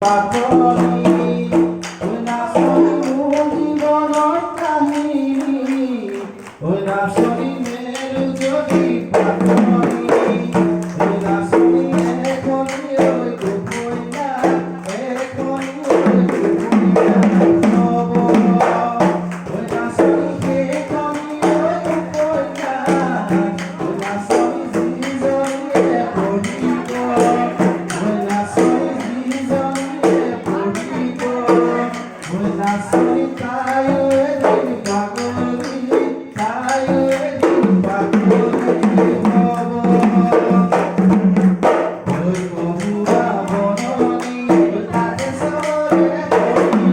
পাখনি ওই নাচনি মূল জীবনের কাহিনী ওই নাচনি মেরু যদি পাখনি ওই নাচনি এখনি ওই দুপুই না এখনি ওই দুপুই না নব ওই নাচনি এখনি ওই দুপুই না ওই নাচনি জীবনে পড়িব ওই নাচনি নাচনি তাই দিন পাগলি তাই দিন পাগলি হব ওই বন্ধুরা বননি তাকে সরে বলি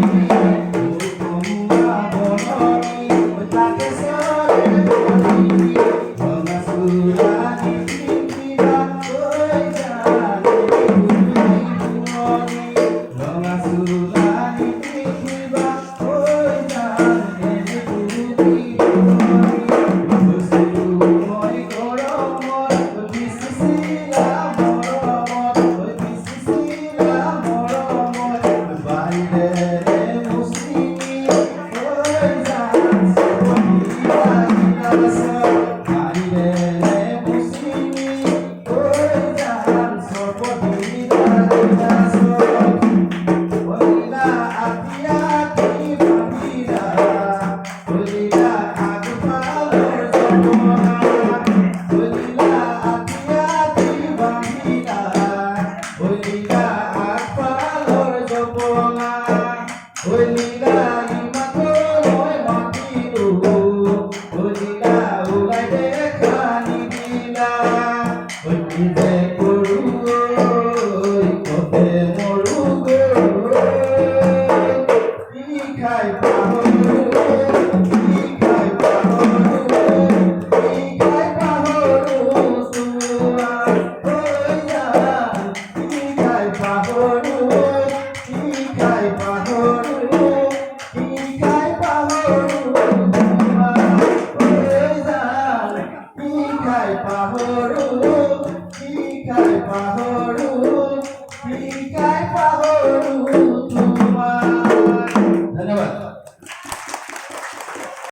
ওই বন্ধুরা বননি তাকে সরে বলি গঙ্গা সুরানি পিপিরা ওই জানি বুঝি গঙ্গা সুরানি পিপিরা পাহড়